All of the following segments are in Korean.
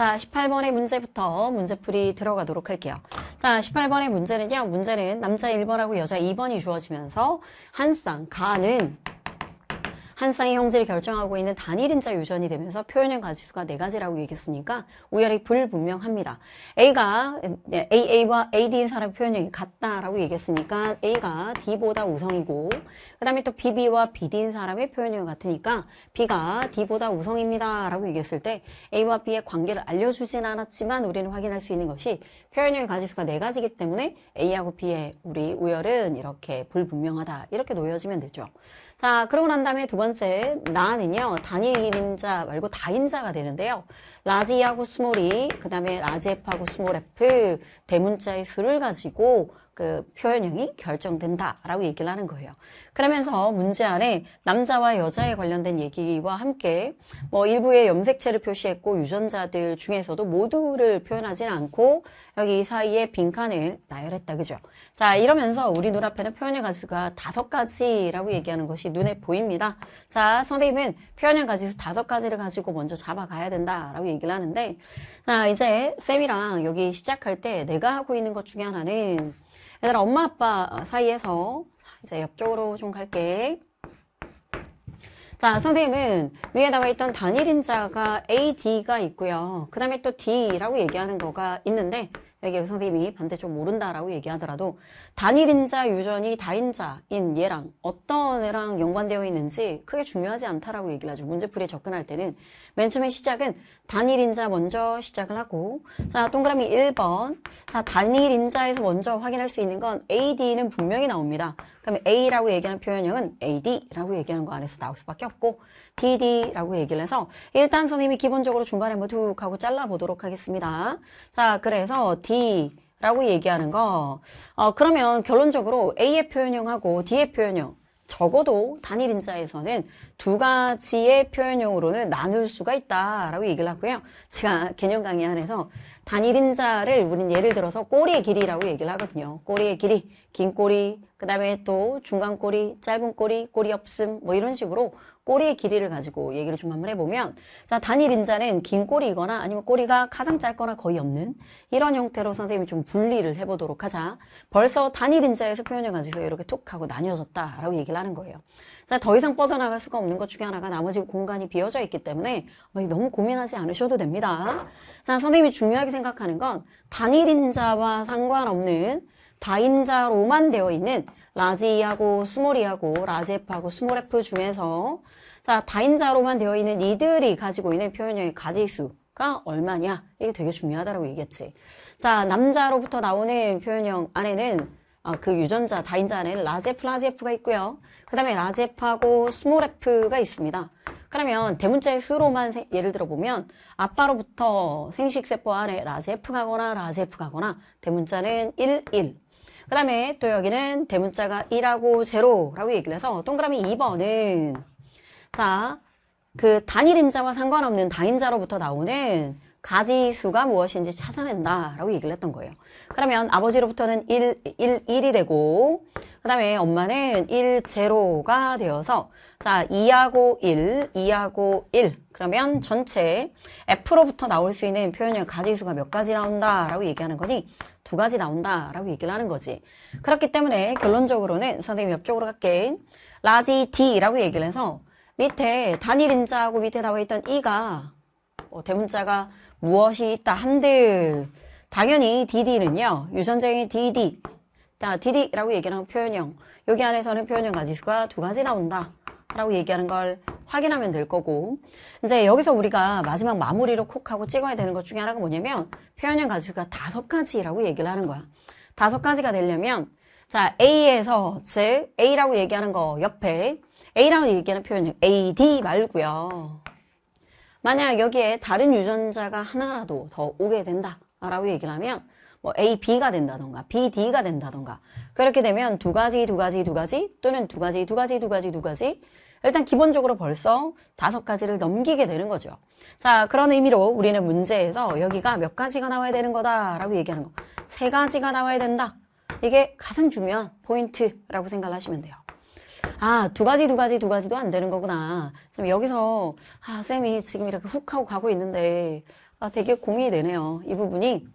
자, 18번의 문제부터 문제풀이 들어가도록 할게요. 자, 18번의 문제는요. 문제는 남자 1번하고 여자 2번이 주어지면서 한 쌍의 형질을 결정하고 있는 단일인자 유전이 되면서 표현형 가지수가 4가지라고 얘기했으니까 우열이 불분명합니다. AA와 AD인 사람의 표현형이 같다라고 얘기했으니까 A가 D보다 우성이고 그 다음에 또 BB와 BD인 사람의 표현형이 같으니까 B가 D보다 우성입니다 라고 얘기했을 때 A와 B의 관계를 알려주진 않았지만 우리는 확인할 수 있는 것이 표현형의 가지수가 4가지이기 때문에 A하고 B의 우리 우열은 이렇게 불분명하다 이렇게 놓여지면 되죠. 자, 그러고 난 다음에 두 번째, 나는요, 단일인자 말고 다인자가 되는데요. 라지 E하고 스몰 E, 그 다음에 라지 F하고 스몰 F, 대문자의 수를 가지고 그 표현형이 결정된다라고 얘기를 하는 거예요. 그러면서 문제 안에 남자와 여자에 관련된 얘기와 함께 뭐 일부의 염색체를 표시했고 유전자들 중에서도 모두를 표현하지는 않고 여기 이 사이에 빈칸을 나열했다. 그죠? 자, 이러면서 우리 눈앞에는 표현형 가지수가 5가지라고 얘기하는 것이 눈에 보입니다. 자, 선생님은 표현형 가지수 5가지를 가지고 먼저 잡아가야 된다라고 얘기를 하는데 자, 이제 쌤이랑 여기 시작할 때 내가 하고 있는 것 중에 하나는 얘들아 엄마 아빠 사이에서 이제 옆쪽으로 좀 갈게. 자, 선생님은 위에 나와 있던 단일인자가 A, D가 있고요. 그 다음에 또 D라고 얘기하는 거가 있는데 여기 선생님이 반대쪽 모른다라고 얘기하더라도 단일인자 유전이 다인자인 얘랑 어떤 애랑 연관되어 있는지 크게 중요하지 않다라고 얘기를 하죠. 문제풀이에 접근할 때는 맨 처음에 시작은 단일인자 먼저 시작을 하고 자, 동그라미 1번 자, 단일인자에서 먼저 확인할 수 있는 건 AD는 분명히 나옵니다. 그러면 A라고 얘기하는 표현형은 AD라고 얘기하는 거 안에서 나올 수밖에 없고 DD라고 얘기를 해서 일단 선생님이 기본적으로 중간에 뭐 툭 하고 잘라보도록 하겠습니다. 자, 그래서 D라고 얘기하는 거 그러면 결론적으로 A의 표현형하고 D의 표현형 적어도 단일인자에서는 2가지의 표현형으로는 나눌 수가 있다라고 얘기를 하고요. 제가 개념 강의 안에서 단일인자를 우린 예를 들어서 꼬리의 길이라고 얘기를 하거든요. 꼬리의 길이, 긴 꼬리, 그 다음에 또 중간 꼬리, 짧은 꼬리, 꼬리 없음 뭐 이런 식으로 꼬리의 길이를 가지고 얘기를 좀 한번 해보면 자, 단일인자는 긴 꼬리이거나 아니면 꼬리가 가장 짧거나 거의 없는 이런 형태로 선생님이 좀 분리를 해보도록 하자. 벌써 단일인자에서 표현을 가지고 이렇게 툭 하고 나뉘어졌다라고 얘기를 하는 거예요. 자, 더 이상 뻗어나갈 수가 없는 것 중에 하나가 나머지 공간이 비어져 있기 때문에 너무 고민하지 않으셔도 됩니다. 자, 선생님이 중요하게 생각하는 건 단일인자와 상관없는 다인자로만 되어 있는 라지 E하고 스몰 E하고 라지 F하고 스몰 F 중에서 자, 다인자로만 되어 있는 이들이 가지고 있는 표현형의 가지수가 얼마냐? 이게 되게 중요하다고 얘기했지. 자, 남자로부터 나오는 표현형 안에는 그 유전자 다인자 안에는 라지 F, 라지 F가 있고요. 그 다음에 라지 F하고 스몰 F가 있습니다. 그러면 대문자의 수로만 예를 들어 보면 아빠로부터 생식세포 안에 라지 F 가거나 라지 F 가거나 대문자는 1, 1. 그 다음에 또 여기는 대문자가 1하고 0라고 얘기를 해서 동그라미 2번은 자, 그 단일인자와 상관없는 다인자로부터 나오는 가지수가 무엇인지 찾아낸다라고 얘기를 했던 거예요. 그러면 아버지로부터는 1이 되고 그 다음에 엄마는 1, 0가 되어서 자, 2하고 1, 2하고 1 그러면 전체 F로부터 나올 수 있는 표현형 가지수가 몇 가지 나온다라고 얘기하는 거니 2가지 나온다라고 얘기를 하는 거지. 그렇기 때문에 결론적으로는 선생님 옆쪽으로 갈게. 라지 D라고 얘기를 해서 밑에 단일인자하고 밑에 나와 있던 E가 대문자가 무엇이 있다 한들 당연히 DD는요. 유전자형이 DD. DD라고 얘기하는 표현형. 여기 안에서는 표현형 가지수가 2가지 나온다. 라고 얘기하는 걸 확인하면 될 거고 이제 여기서 우리가 마지막 마무리로 콕 하고 찍어야 되는 것 중에 하나가 뭐냐면 표현형 가지수가 5가지라고 얘기를 하는 거야. 5가지가 되려면 자 A에서 즉 A라고 얘기하는 거 옆에 A라고 얘기하는 표현형 AD 말고요. 만약 여기에 다른 유전자가 하나라도 더 오게 된다라고 얘기를 하면 뭐 A, B가 된다던가 B, D가 된다던가 그렇게 되면 2가지 또는 2가지 일단 기본적으로 벌써 5가지를 넘기게 되는 거죠. 자, 그런 의미로 우리는 문제에서 여기가 몇 가지가 나와야 되는 거다라고 얘기하는 거 3가지가 나와야 된다. 이게 가장 중요한 포인트라고 생각을 하시면 돼요. 2가지도 안 되는 거구나. 지금 여기서 쌤이 지금 이렇게 훅 하고 가고 있는데 되게 고민이 되네요. 이 부분이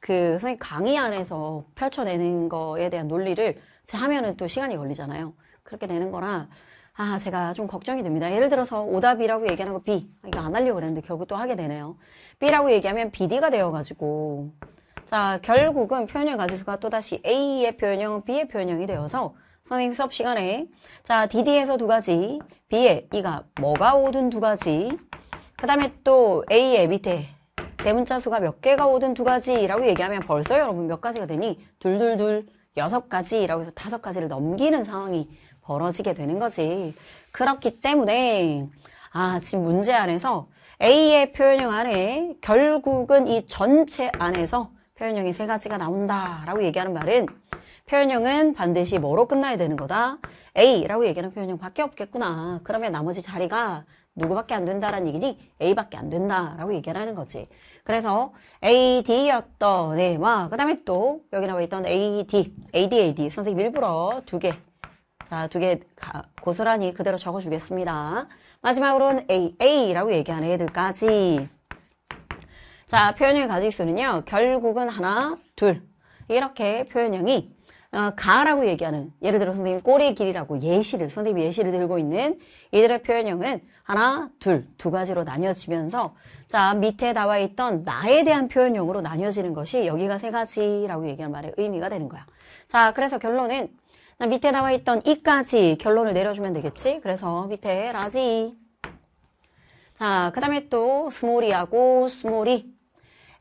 그 선생님 강의 안에서 펼쳐내는 거에 대한 논리를 제 하면은 또 시간이 걸리잖아요. 그렇게 되는 거라 제가 좀 걱정이 됩니다. 예를 들어서 오답이라고 얘기하는 거 B. 이거 안 하려고 그랬는데 결국 또 하게 되네요. B라고 얘기하면 BD가 되어가지고 자 결국은 표현형 가지수가 또다시 A의 표현형, B의 표현형이 되어서 선생님 수업 시간에 자 DD에서 두 가지, B에 이가 뭐가 오든 두 가지, 그 다음에 또 A의 밑에 대문자 수가 몇 개가 오든 두 가지라고 얘기하면 벌써 여러분 몇 가지가 되니? 둘둘둘 6가지라고 해서 5가지를 넘기는 상황이 벌어지게 되는 거지. 그렇기 때문에 지금 문제 안에서 A의 표현형 안에 결국은 이 전체 안에서 표현형이 3가지가 나온다라고 얘기하는 말은 표현형은 반드시 뭐로 끝나야 되는 거다? A라고 얘기하는 표현형밖에 없겠구나. 그러면 나머지 자리가 누구밖에 안 된다라는 얘기니? A밖에 안 된다라고 얘기를 하는 거지. 그래서 AD였던 애와 그 다음에 또 여기 나와 있던 AD 선생님 일부러 두 개 고스란히 그대로 적어주겠습니다. 마지막으로는 A라고 얘기하는 애들까지 자 표현형 가지수는요 결국은 하나, 둘 이렇게 표현형이 가라고 얘기하는 예를 들어 선생님 꼬리의 길이라고 선생님이 예시를 들고 있는 이들의 표현형은 하나, 둘, 두 가지로 나뉘어지면서 자 밑에 나와 있던 나에 대한 표현형으로 나뉘어지는 것이 여기가 3가지라고 얘기하는 말의 의미가 되는 거야. 자 그래서 결론은 밑에 나와 있던 이까지 결론을 내려주면 되겠지. 그래서 밑에 라지 자 그 다음에 또 스몰이하고 스몰이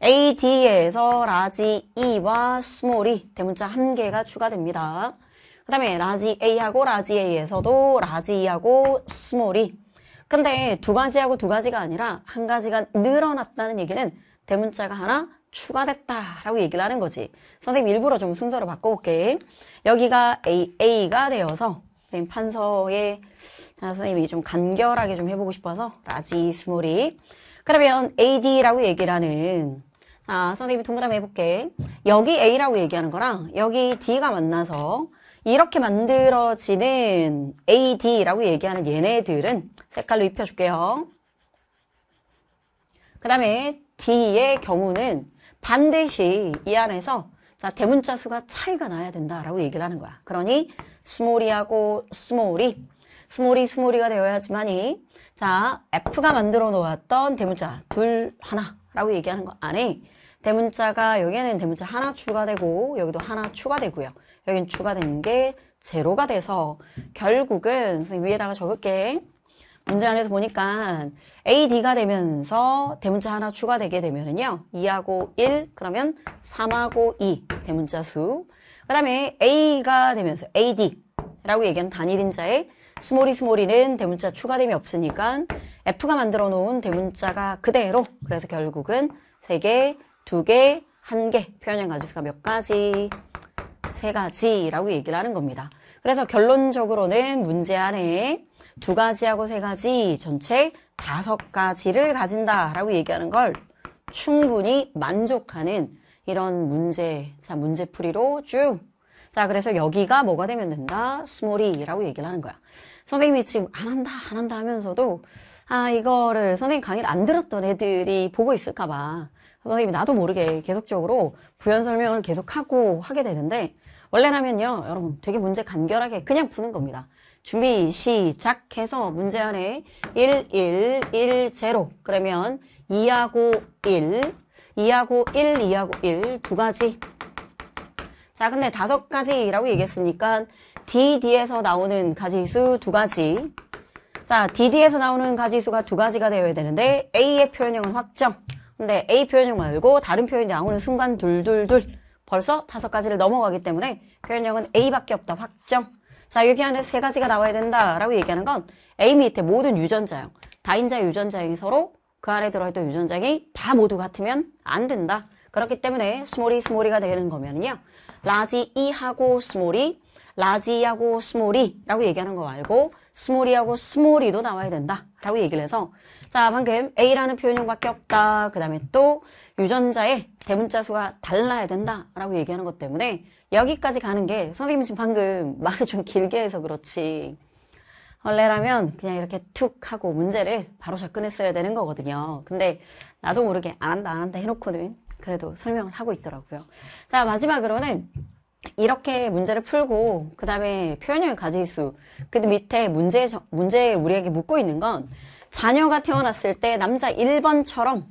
AD에서 라지 E와 스몰이 대문자 1개가 추가됩니다. 그 다음에 라지 A하고 라지 A에서도 라지 E하고 스몰이 근데 2가지하고 2가지가 아니라 1가지가 늘어났다는 얘기는 대문자가 하나 추가됐다라고 얘기를 하는 거지. 선생님 일부러 좀 순서를 바꿔볼게. 여기가 A가 되어서 선생님 판서에 선생님이 좀 간결하게 좀 해보고 싶어서 라지 스몰이 그러면 AD라고 얘기를 하는 선생님이 동그라미 해볼게. 여기 A라고 얘기하는 거랑 여기 D가 만나서 이렇게 만들어지는 AD라고 얘기하는 얘네들은 색깔로 입혀줄게요. 그 다음에 D의 경우는 반드시 이 안에서 대문자 수가 차이가 나야 된다라고 얘기를 하는 거야. 그러니 스몰이하고 스몰이가 되어야지만이 F가 만들어 놓았던 대문자 둘, 하나라고 얘기하는 거 안에 대문자가 여기에는 대문자 하나 추가되고 여기도 하나 추가되고요. 여긴 추가된 게 제로가 돼서 결국은 선생님 위에다가 적을게. 문제 안에서 보니까 AD가 되면서 대문자 하나 추가되게 되면은요. 2하고 1 그러면 3하고 2 대문자 수. 그 다음에 A가 되면서 AD라고 얘기하는 단일인자에 스몰이는 대문자 추가됨이 없으니까 F가 만들어 놓은 대문자가 그대로 그래서 결국은 3개, 2개, 1개 표현형 가지수가 몇 가지? 3가지라고 얘기를 하는 겁니다. 그래서 결론적으로는 문제 안에 2가지하고 3가지 전체 5가지를 가진다라고 얘기하는 걸 충분히 만족하는 이런 문제, 문제풀이로 쭉. 그래서 여기가 뭐가 되면 된다? 스몰이라고 얘기를 하는 거야. 선생님이 지금 안 한다 하면서도 이거를 선생님 강의를 안 들었던 애들이 보고 있을까봐 선생님이 나도 모르게 계속적으로 부연 설명을 계속하고 하게 되는데 원래라면요 여러분 되게 문제 간결하게 그냥 푸는 겁니다. 준비 시작해서 문제 안에 1, 1, 1, 0 그러면 2하고 1, 2하고 1, 2하고 1 2가지. 근데 5가지라고 얘기했으니까 DD에서 나오는 가지수 2가지. DD에서 나오는 가지수가 2가지가 되어야 되는데 A의 표현형은 확정. 근데 A 표현형 말고 다른 표현이 나오는 순간 둘둘둘 벌써 5가지를 넘어가기 때문에 표현형은 A밖에 없다. 확정. 여기 안에 3가지가 나와야 된다라고 얘기하는 건 A 밑에 모든 유전자형, 다인자 유전자형이 서로 그 안에 들어있던 유전자형이 다 모두 같으면 안 된다. 그렇기 때문에 스몰이가 되는 거면요. 라지 E하고 스몰이, 라지 E하고 스몰이라고 얘기하는 거 말고 스몰이하고 스몰이도 나와야 된다라고 얘기를 해서 방금 A라는 표현형밖에 없다. 그 다음에 또 유전자의 대문자 수가 달라야 된다라고 얘기하는 것 때문에 여기까지 가는 게 선생님이 지금 방금 말을 좀 길게 해서 그렇지 원래라면 그냥 이렇게 툭 하고 문제를 바로 접근했어야 되는 거거든요. 근데 나도 모르게 안 한다 해놓고는 그래도 설명을 하고 있더라고요. 자, 마지막으로는 이렇게 문제를 풀고 그 다음에 표현형 가지수 그 밑에 문제에 우리에게 묻고 있는 건 자녀가 태어났을 때 남자 1번처럼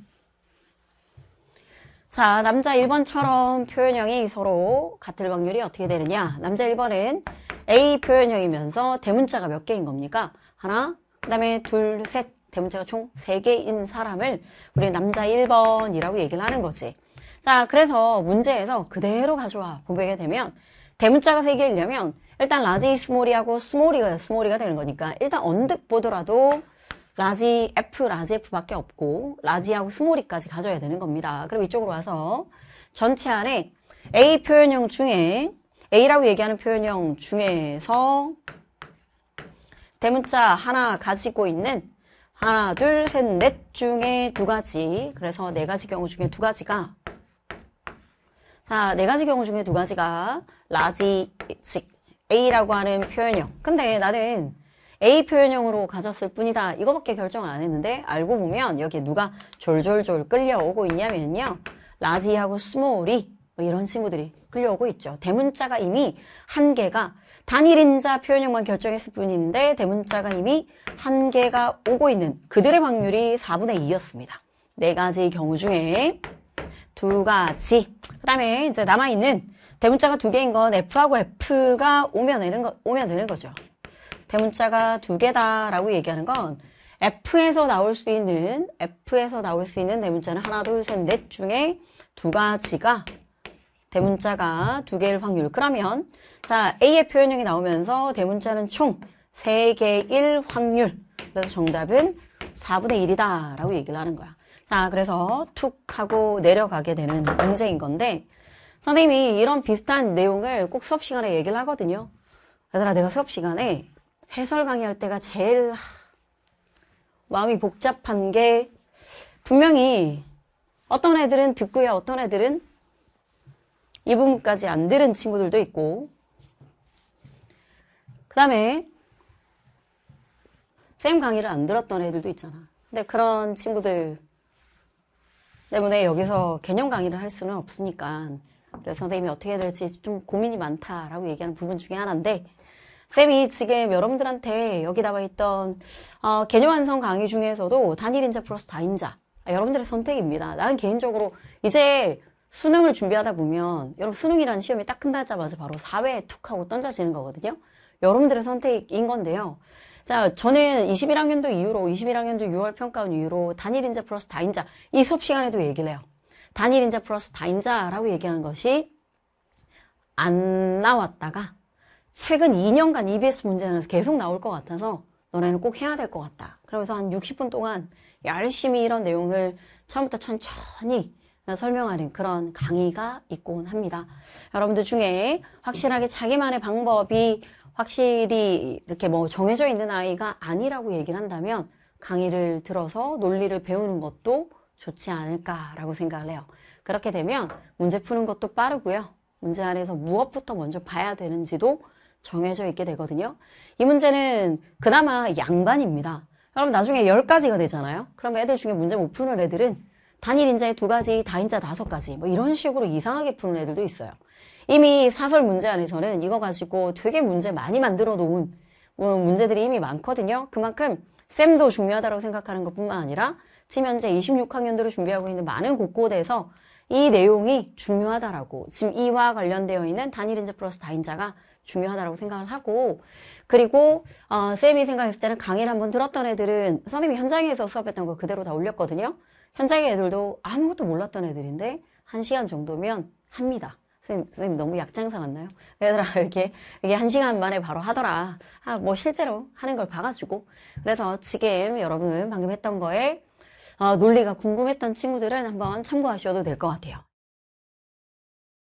자, 남자 1번처럼 표현형이 서로 같을 확률이 어떻게 되느냐. 남자 1번은 A 표현형이면서 대문자가 몇 개인 겁니까? 하나, 그 다음에 둘, 셋, 대문자가 총 3개인 사람을 우리 남자 1번이라고 얘기를 하는 거지. 자, 그래서 문제에서 그대로 가져와 보게 되면 대문자가 3개이려면 일단 라지, 스몰이하고 스몰이가 되는 거니까 일단 언뜻 보더라도 라지 F밖에 없고 라지하고 스몰이까지 가져야 되는 겁니다. 그럼 이쪽으로 와서 전체 안에 A 표현형 중에 A라고 얘기하는 표현형 중에서 대문자 하나 가지고 있는 하나, 둘, 셋, 넷 중에 2가지 그래서 4가지 경우 중에 2가지가 자, 4가지 경우 중에 2가지가 라지, 즉 A라고 하는 표현형 근데 나는 A 표현형으로 가졌을 뿐이다. 이거밖에 결정을 안 했는데 알고 보면 여기에 누가 졸졸졸 끌려오고 있냐면요. 라지하고 스몰이 뭐 이런 친구들이 끌려오고 있죠. 대문자가 이미 1개가 단일인자 표현형만 결정했을 뿐인데 대문자가 이미 1개가 오고 있는 그들의 확률이 4분의 2였습니다. 4가지 경우 중에 2가지. 그 다음에 이제 남아있는 대문자가 2개인 건 F하고 F가 오면 되는 거죠. 대문자가 2개다라고 얘기하는 건 F에서 나올 수 있는 대문자는 하나, 둘, 셋, 넷 중에 2가지가 대문자가 2개일 확률. 그러면 자 A의 표현형이 나오면서 대문자는 총 3개일 확률. 그래서 정답은 4분의 1이다 라고 얘기를 하는 거야. 자, 그래서 툭 하고 내려가게 되는 문제인 건데 선생님이 이런 비슷한 내용을 꼭 수업 시간에 얘기를 하거든요. 얘들아, 내가 수업 시간에 해설 강의할 때가 제일 마음이 복잡한 게 분명히 어떤 애들은 듣고요. 어떤 애들은 이 부분까지 안 들은 친구들도 있고 그 다음에 쌤 강의를 안 들었던 애들도 있잖아. 근데 그런 친구들 때문에 여기서 개념 강의를 할 수는 없으니까 그래서 선생님이 어떻게 해야 될지 좀 고민이 많다라고 얘기하는 부분 중에 하나인데 쌤이 지금 여러분들한테 여기 나와 있던 개념 완성 강의 중에서도 단일인자 플러스 다인자 여러분들의 선택입니다. 나는 개인적으로 이제 수능을 준비하다 보면 여러분 수능이라는 시험이 딱 끝나자마자 바로 사회에 툭 하고 던져지는 거거든요. 여러분들의 선택인 건데요. 자, 저는 21학년도 이후로 21학년도 6월 평가원 이후로 단일인자 플러스 다인자 이 수업 시간에도 얘기를 해요. 단일인자 플러스 다인자라고 얘기하는 것이 안 나왔다가 최근 2년간 EBS 문제에서 계속 나올 것 같아서 너네는 꼭 해야 될 것 같다. 그러면서 한 60분 동안 열심히 이런 내용을 처음부터 천천히 설명하는 그런 강의가 있곤 합니다. 여러분들 중에 확실하게 자기만의 방법이 확실히 이렇게 뭐 정해져 있는 아이가 아니라고 얘기를 한다면 강의를 들어서 논리를 배우는 것도 좋지 않을까라고 생각을 해요. 그렇게 되면 문제 푸는 것도 빠르고요. 문제 안에서 무엇부터 먼저 봐야 되는지도 정해져 있게 되거든요. 이 문제는 그나마 양반입니다. 여러분 나중에 10가지가 되잖아요. 그럼 애들 중에 문제 못 푸는 애들은 단일인자에 2가지, 다인자 5가지 뭐 이런 식으로 이상하게 푸는 애들도 있어요. 이미 사설 문제 안에서는 이거 가지고 되게 문제 많이 만들어 놓은 문제들이 이미 많거든요. 그만큼 쌤도 중요하다고 생각하는 것뿐만 아니라 지금 현재 26학년도를 준비하고 있는 많은 곳곳에서 이 내용이 중요하다라고 지금 이와 관련되어 있는 단일인자 플러스 다인자가 중요하다고 생각을 하고 그리고 쌤이 생각했을 때는 강의를 한번 들었던 애들은 선생님이 현장에서 수업했던 거 그대로 다 올렸거든요. 현장의 애들도 아무것도 몰랐던 애들인데 1시간 정도면 합니다. 선생님 너무 약장사 같나요? 얘들아 이게 1시간 만에 바로 하더라. 뭐 실제로 하는 걸 봐가지고 그래서 지금 여러분 방금 했던 거에 논리가 궁금했던 친구들은 한번 참고하셔도 될 것 같아요.